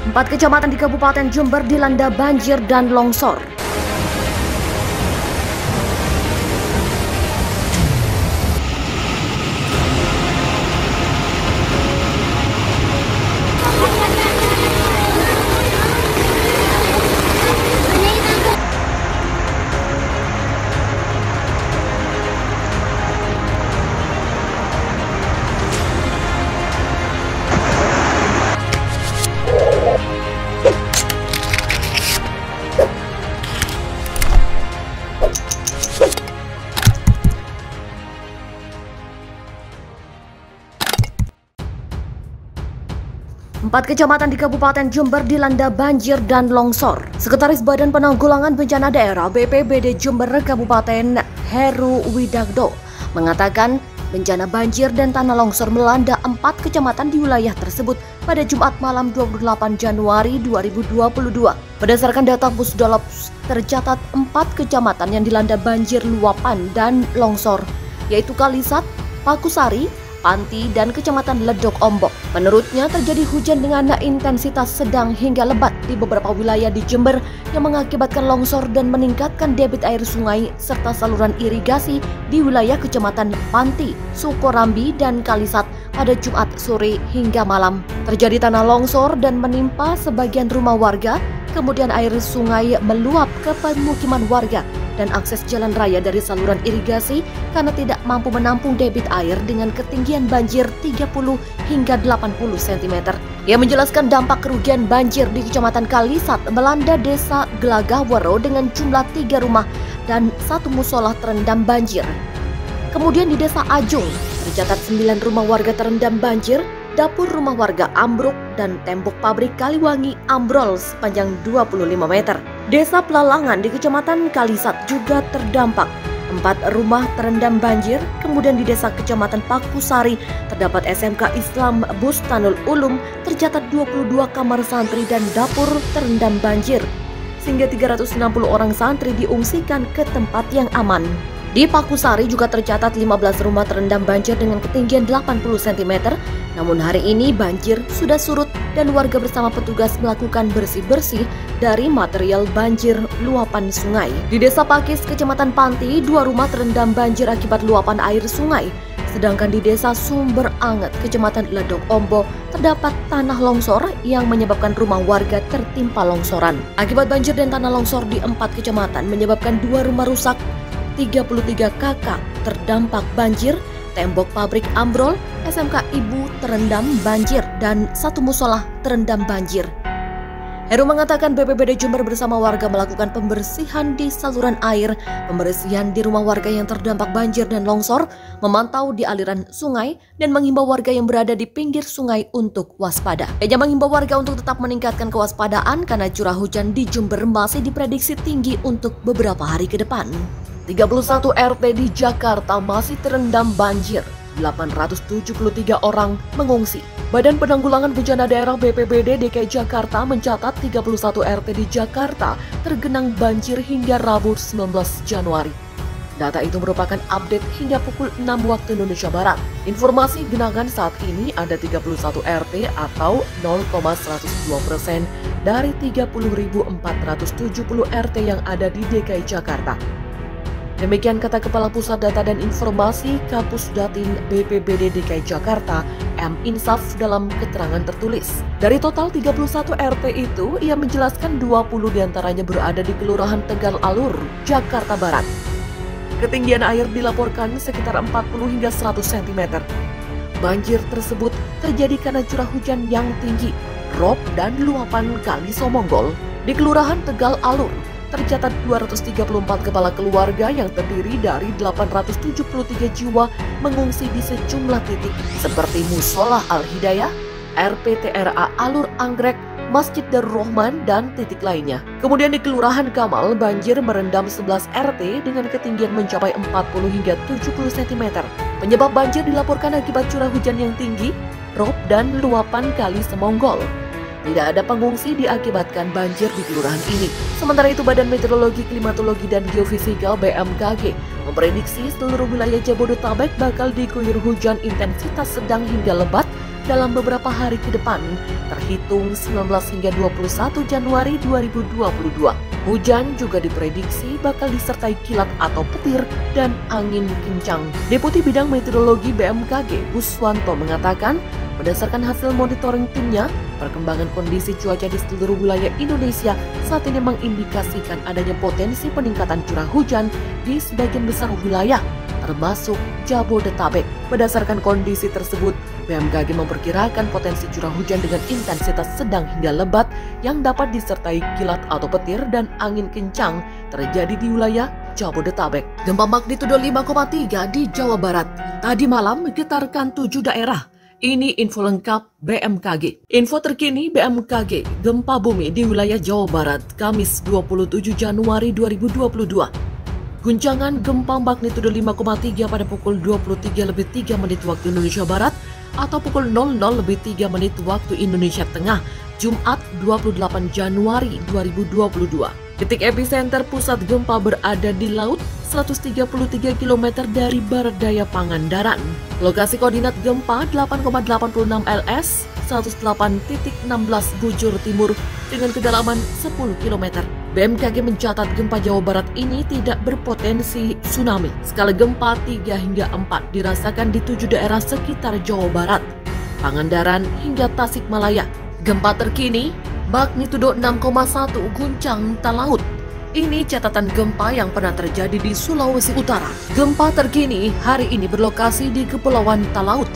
4 kecamatan di Kabupaten Jember dilanda banjir dan longsor. Empat kecamatan di Kabupaten Jember dilanda banjir dan longsor. Sekretaris Badan Penanggulangan Bencana Daerah BPBD Jember Kabupaten Heru Widagdo mengatakan bencana banjir dan tanah longsor melanda 4 kecamatan di wilayah tersebut pada Jumat malam 28 Januari 2022. Berdasarkan data Pusdalops, tercatat 4 kecamatan yang dilanda banjir luapan dan longsor, yaitu Kalisat, Pakusari, Panti, dan Kecamatan Ledok Ombok. Menurutnya terjadi hujan dengan intensitas sedang hingga lebat di beberapa wilayah di Jember yang mengakibatkan longsor dan meningkatkan debit air sungai serta saluran irigasi di wilayah Kecamatan Panti, Sukorambi, dan Kalisat pada Jumat sore hingga malam. Terjadi tanah longsor dan menimpa sebagian rumah warga, kemudian air sungai meluap ke pemukiman warga dan akses jalan raya dari saluran irigasi karena tidak mampu menampung debit air dengan ketinggian banjir 30 hingga 80 cm. Ia menjelaskan dampak kerugian banjir di Kecamatan Kalisat melanda Desa Gelagawero dengan jumlah 3 rumah dan 1 musola terendam banjir. Kemudian di Desa Ajung tercatat 9 rumah warga terendam banjir, dapur rumah warga ambruk, dan tembok pabrik Kaliwangi ambrol sepanjang 25 meter. Desa Pelalangan di Kecamatan Kalisat juga terdampak. 4 rumah terendam banjir. Kemudian di Desa Kecamatan Pakusari terdapat SMK Islam Bustanul Ulum, tercatat 22 kamar santri dan dapur terendam banjir, sehingga 360 orang santri diungsikan ke tempat yang aman. Di Pakusari juga tercatat 15 rumah terendam banjir dengan ketinggian 80 cm. Namun hari ini banjir sudah surut dan warga bersama petugas melakukan bersih-bersih dari material banjir luapan sungai. Di Desa Pakis, Kecamatan Panti, 2 rumah terendam banjir akibat luapan air sungai. Sedangkan di Desa Sumber Anget, Kecamatan Ledok Ombok, terdapat tanah longsor yang menyebabkan rumah warga tertimpa longsoran. Akibat banjir dan tanah longsor di 4 kecamatan menyebabkan 2 rumah rusak, 33 kakak terdampak banjir, tembok pabrik ambrol, SMK Ibu terendam banjir, dan 1 musola terendam banjir. Heru mengatakan BPBD Jember bersama warga melakukan pembersihan di saluran air, pembersihan di rumah warga yang terdampak banjir dan longsor, memantau di aliran sungai, dan mengimbau warga yang berada di pinggir sungai untuk waspada. Ia mengimbau warga untuk tetap meningkatkan kewaspadaan karena curah hujan di Jember masih diprediksi tinggi untuk beberapa hari ke depan. 31 RT di Jakarta masih terendam banjir, 873 orang mengungsi. Badan Penanggulangan Bencana Daerah BPBD DKI Jakarta mencatat 31 RT di Jakarta tergenang banjir hingga Rabu 19 Januari. Data itu merupakan update hingga pukul 6 waktu Indonesia Barat. Informasi genangan saat ini ada 31 RT atau 0,102% dari 30.470 RT yang ada di DKI Jakarta. Demikian kata Kepala Pusat Data dan Informasi Kapusdatin BPBD DKI Jakarta, M. Insaf, dalam keterangan tertulis. Dari total 31 RT itu, ia menjelaskan 20 diantaranya berada di Kelurahan Tegal Alur, Jakarta Barat. Ketinggian air dilaporkan sekitar 40 hingga 100 cm. Banjir tersebut terjadi karena curah hujan yang tinggi, rob, dan luapan Kali Somonggol. Di Kelurahan Tegal Alur tercatat 234 kepala keluarga yang terdiri dari 873 jiwa mengungsi di sejumlah titik seperti Musola Al-Hidayah, RPTRA Alur Anggrek, Masjid Darul Rahman, dan titik lainnya. Kemudian di Kelurahan Kamal, banjir merendam 11 RT dengan ketinggian mencapai 40 hingga 70 cm. Penyebab banjir dilaporkan akibat curah hujan yang tinggi, rob, dan luapan Kali Semonggol. Tidak ada pengungsi diakibatkan banjir di kelurahan ini. Sementara itu, Badan Meteorologi, Klimatologi, dan Geofisika BMKG memprediksi seluruh wilayah Jabodetabek bakal diguyur hujan intensitas sedang hingga lebat dalam beberapa hari ke depan, terhitung 19 hingga 21 Januari 2022. Hujan juga diprediksi bakal disertai kilat atau petir dan angin kencang. Deputi Bidang Meteorologi BMKG, Buswanto mengatakan, berdasarkan hasil monitoring timnya, perkembangan kondisi cuaca di seluruh wilayah Indonesia saat ini mengindikasikan adanya potensi peningkatan curah hujan di sebagian besar wilayah, termasuk Jabodetabek. Berdasarkan kondisi tersebut, BMKG memperkirakan potensi curah hujan dengan intensitas sedang hingga lebat yang dapat disertai kilat atau petir dan angin kencang terjadi di wilayah Jabodetabek. Gempa magnitudo 5,3 di Jawa Barat tadi malam menggetarkan 7 daerah. Ini info lengkap BMKG. Info terkini BMKG, gempa bumi di wilayah Jawa Barat, Kamis 27 Januari 2022. Guncangan gempa magnitudo 5,3 pada pukul 23:03 waktu Indonesia Barat atau pukul 00:03 waktu Indonesia Tengah, Jumat 28 Januari 2022. Titik epicenter pusat gempa berada di laut 133 km dari barat daya Pangandaran. Lokasi koordinat gempa 8,86 LS, 108.16 bujur timur dengan kedalaman 10 km. BMKG mencatat gempa Jawa Barat ini tidak berpotensi tsunami. Skala gempa 3 hingga 4 dirasakan di 7 daerah sekitar Jawa Barat, Pangandaran hingga Tasikmalaya. Gempa terkini magnitudo 6,1 guncang Talaut. Ini catatan gempa yang pernah terjadi di Sulawesi Utara. Gempa terkini hari ini berlokasi di Kepulauan Talaut.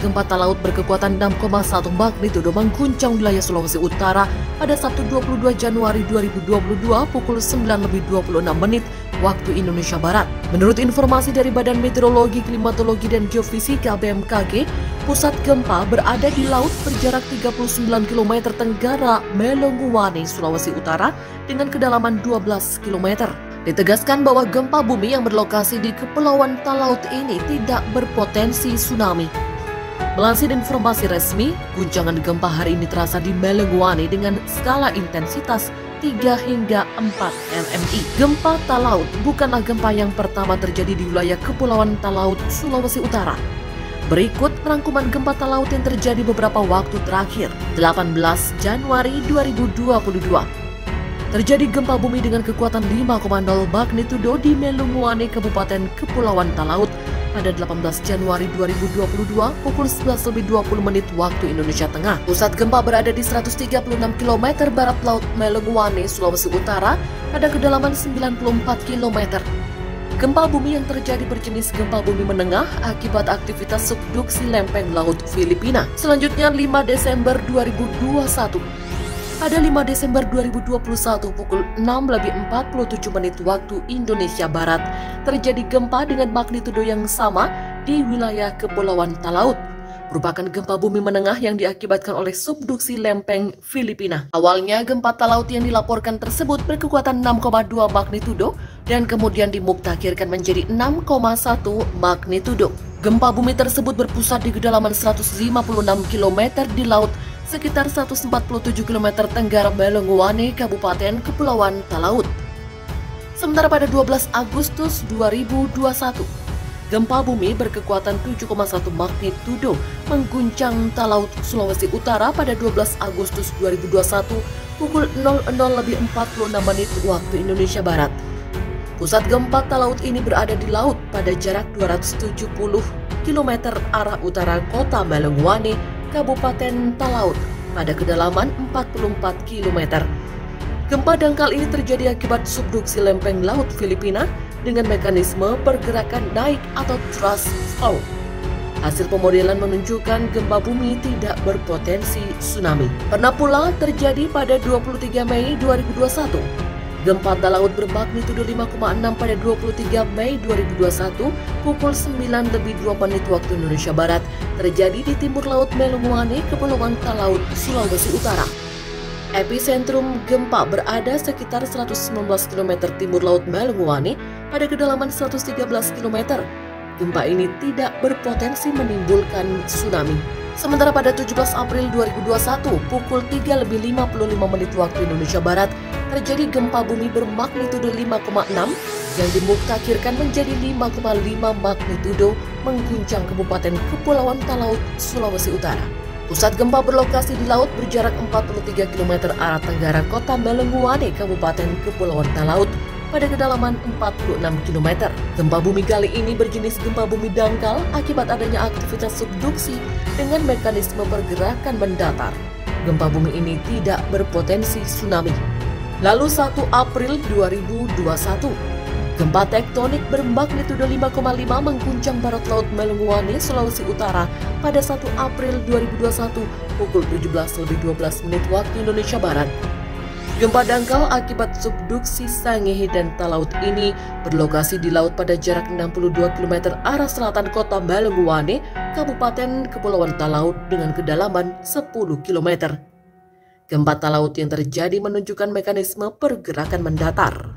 Gempa Talaut berkekuatan 6,1 magnitudo mengguncang wilayah Sulawesi Utara pada Sabtu 22 Januari 2022 pukul 9:26 waktu Indonesia Barat. Menurut informasi dari Badan Meteorologi, Klimatologi, dan Geofisika BMKG, pusat gempa berada di laut berjarak 39 km tenggara Melonguwane, Sulawesi Utara dengan kedalaman 12 km. Ditegaskan bahwa gempa bumi yang berlokasi di Kepulauan Talaut ini tidak berpotensi tsunami. Melansir informasi resmi, guncangan gempa hari ini terasa di Melonguwane dengan skala intensitas 3 hingga 4 MMI. Gempa Talaut bukanlah gempa yang pertama terjadi di wilayah Kepulauan Talaut, Sulawesi Utara. Berikut rangkuman gempa Talaut yang terjadi beberapa waktu terakhir. 18 Januari 2022. Terjadi gempa bumi dengan kekuatan 5,0 magnitudo di Melonguwane, Kabupaten Kepulauan Talaut pada 18 Januari 2022 pukul 11:20 waktu Indonesia Tengah. Pusat gempa berada di 136 km barat laut Melonguwane, Sulawesi Utara pada kedalaman 94 km. Gempa bumi yang terjadi berjenis gempa bumi menengah akibat aktivitas subduksi lempeng laut Filipina. Selanjutnya 5 Desember 2021. Pada 5 Desember 2021 pukul 6:47 waktu Indonesia Barat, terjadi gempa dengan magnitudo yang sama di wilayah Kepulauan Talaut. Merupakan gempa bumi menengah yang diakibatkan oleh subduksi lempeng Filipina. Awalnya gempa Talaut yang dilaporkan tersebut berkekuatan 6,2 magnitudo dan kemudian dimuktakhirkan menjadi 6,1 magnitudo. Gempa bumi tersebut berpusat di kedalaman 156 km di laut sekitar 147 km tenggara Melonguwane, Kabupaten Kepulauan Talaut. Sementara pada 12 Agustus 2021, gempa bumi berkekuatan 7,1 magnitudo mengguncang Talaut, Sulawesi Utara pada 12 Agustus 2021 pukul 00:46 waktu Indonesia Barat. Pusat gempa Talaut ini berada di laut pada jarak 270 km arah utara kota Melonguwane, Kabupaten Talaut pada kedalaman 44 km. Gempa dangkal ini terjadi akibat subduksi lempeng laut Filipina dengan mekanisme pergerakan naik atau thrust flow. Hasil pemodelan menunjukkan gempa bumi tidak berpotensi tsunami. Pernah pula terjadi pada 23 Mei 2021. Gempa Talaut bermagnitudo 5,6 pada 23 Mei 2021 pukul 9:02 waktu Indonesia Barat terjadi di timur laut Melonguwane, Kepulauan Talaut, Sulawesi Utara. Epicentrum gempa berada sekitar 119 km timur laut Melonguwane pada kedalaman 113 km. Gempa ini tidak berpotensi menimbulkan tsunami. Sementara pada 17 April 2021 pukul 3:55 waktu Indonesia Barat terjadi gempa bumi bermagnitudo 5,6 yang dimuktakhirkan menjadi 5,5 magnitudo mengguncang Kabupaten Kepulauan Talaut, Sulawesi Utara. Pusat gempa berlokasi di laut berjarak 43 km arah tenggara kota Belengguane, Kabupaten Kepulauan Talaut pada kedalaman 46 km. Gempa bumi kali ini berjenis gempa bumi dangkal akibat adanya aktivitas subduksi dengan mekanisme pergerakan mendatar. Gempa bumi ini tidak berpotensi tsunami. Lalu 1 April 2021, gempa tektonik bermagnitudo 5,5 mengguncang barat laut Belengguane, Sulawesi Utara pada 1 April 2021 pukul 17.12 waktu Indonesia Barat. Gempa dangkal akibat subduksi Sangihe dan Talaut ini berlokasi di laut pada jarak 62 km arah selatan kota Belengguane, Kabupaten Kepulauan Talaut dengan kedalaman 10 km. Gempa Talaut yang terjadi menunjukkan mekanisme pergerakan mendatar.